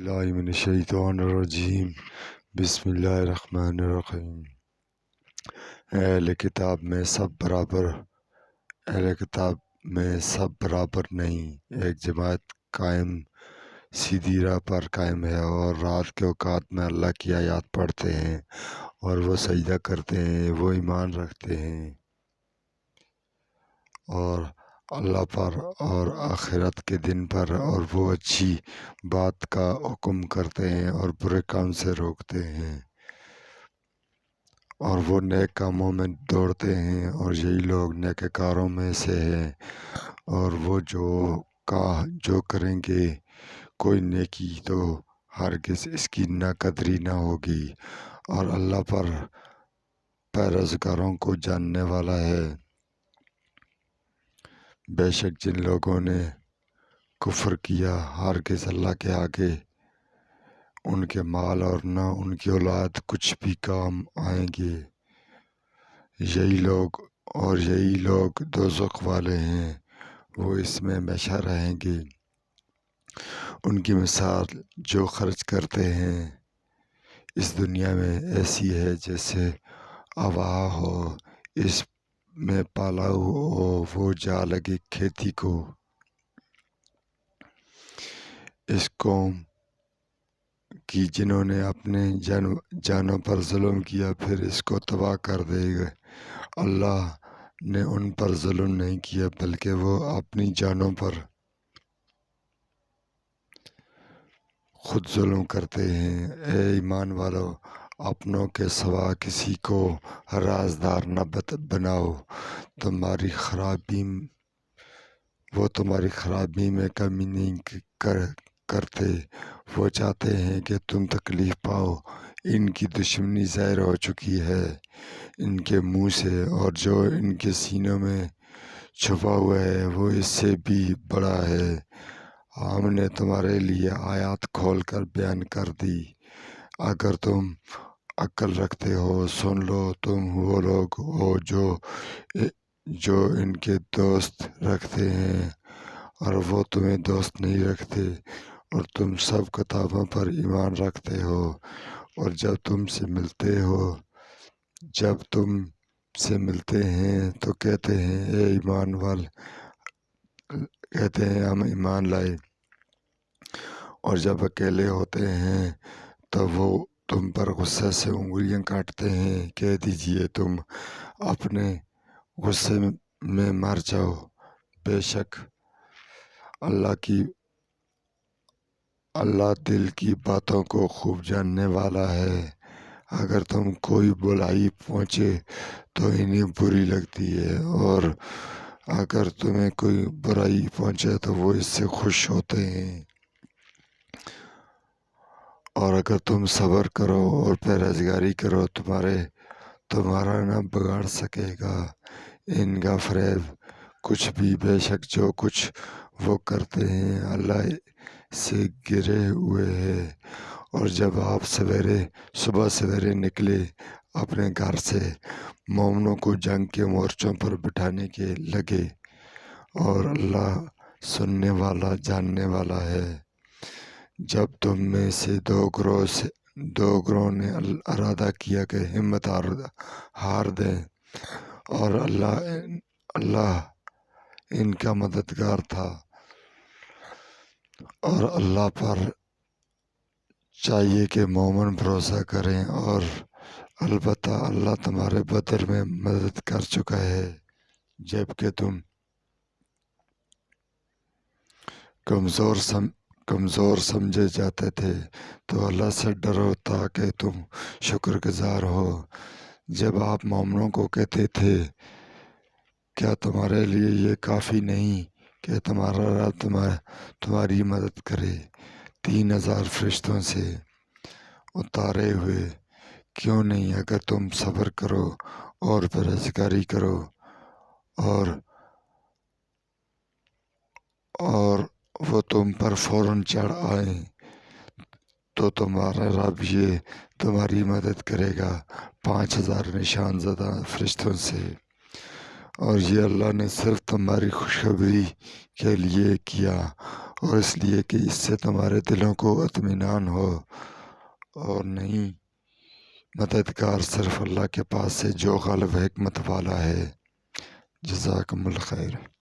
باللہ من الشیطان الرجیم بسم اللہ الرحمن الرحیم۔ اہل کتاب میں سب برابر نہیں، ایک جماعت قائم سیدھی راہ پر قائم ہے اور رات کے اوقات میں اللہ کی آیات پڑھتے ہیں اور وہ سجدہ کرتے ہیں، وہ ایمان رکھتے ہیں اور اللہ پر اور آخرت کے دن پر، اور وہ اچھی بات کا حکم کرتے ہیں اور برے کام سے روکتے ہیں، اور وہ نیک کاموں میں دوڑتے ہیں، اور یہی لوگ نیک کاروں میں سے ہیں۔ اور وہ جو کریں گے کوئی نیکی تو ہرگز اس کی ناقدری نہ ہوگی، اور اللہ پر پرہیزگاروں کو جاننے والا ہے۔ بے شک جن لوگوں نے کفر کیا، ہرگز اللہ کے آگے ان کے مال اور نہ ان کی اولاد کچھ بھی کام آئیں گے۔ یہی لوگ دوزخ والے ہیں، وہ اس میں ہمیشہ رہیں گے۔ ان کی مثال جو خرچ کرتے ہیں اس دنیا میں ایسی ہے جیسے اواہ ہو، اس میں پالا ہو، وہ جا لگے کھیتی کو۔ اس قوم کی جنہوں نے اپنے جانوں پر ظلم کیا، پھر اس کو تباہ کر دے گا۔ اللہ نے ان پر ظلم نہیں کیا بلکہ وہ اپنی جانوں پر خود ظلم کرتے ہیں۔ اے ایمان والو، اپنوں کے سوا کسی کو رازدار نہ بناؤ، وہ تمہاری خرابی میں کمی نہیں کرتے۔ وہ چاہتے ہیں کہ تم تکلیف پاؤ، ان کی دشمنی ظاہر ہو چکی ہے ان کے منہ سے، اور جو ان کے سینوں میں چھپا ہوا ہے وہ اس سے بھی بڑا ہے۔ ہم نے تمہارے لیے آیات کھول کر بیان کر دی، اگر تم عقل رکھتے ہو سن لو۔ تم وہ لوگ ہو جو ان کے دوست رکھتے ہیں اور وہ تمہیں دوست نہیں رکھتے، اور تم سب کتابوں پر ایمان رکھتے ہو، اور جب تم سے ملتے ہیں تو کہتے ہیں ہم ایمان لائے، اور جب اکیلے ہوتے ہیں تو وہ تم پر غصے سے انگلیاں کاٹتے ہیں۔ کہہ دیجئے تم اپنے غصے میں مر جاؤ، بے شک اللہ دل کی باتوں کو خوب جاننے والا ہے۔ اگر تم کوئی بلائی پہنچے تو انہیں بری لگتی ہے، اور اگر تمہیں کوئی برائی پہنچے تو وہ اس سے خوش ہوتے ہیں، اور اگر تم صبر کرو اور پرہیزگاری کرو تمہارا نہ بگاڑ سکے گا ان کا فریب کچھ بھی۔ بے شک جو کچھ وہ کرتے ہیں اللہ سے گرے ہوئے ہے۔ اور جب آپ صبح سویرے نکلے اپنے گھر سے، مومنوں کو جنگ کے مورچوں پر بٹھانے کے لگے، اور اللہ سننے والا جاننے والا ہے۔ جب تم میں سے دو گروہ نے ارادہ کیا کہ ہمت ہار دیں، اور اللہ ان کا مددگار تھا، اور اللہ پر چاہیے کہ مومن بھروسہ کریں، اور البتہ اللہ تمہارے بدر میں مدد کر چکا ہے جبکہ تم کمزور سمجھے جاتے تھے۔ تو اللہ سے ڈرو تاکہ تم شکر گزار ہو۔ جب آپ مومنوں کو کہتے تھے کیا تمہارے لیے یہ کافی نہیں کہ تمہارا رب تمہاری مدد کرے 3000 فرشتوں سے اتارے ہوئے، کیوں نہیں؟ اگر تم صبر کرو اور پرہیزگاری کرو اور وہ تم پر فوراً چڑھ آئیں تو تمہارا رب یہ تمہاری مدد کرے گا 5000 نشان زدہ فرشتوں سے، اور یہ اللہ نے صرف تمہاری خوشخبری کے لیے کیا، اور اس لیے کہ اس سے تمہارے دلوں کو اطمینان ہو، اور نہیں مددگار صرف اللہ کے پاس سے جو غالب حکمت والا ہے۔ جزاکم الخیر۔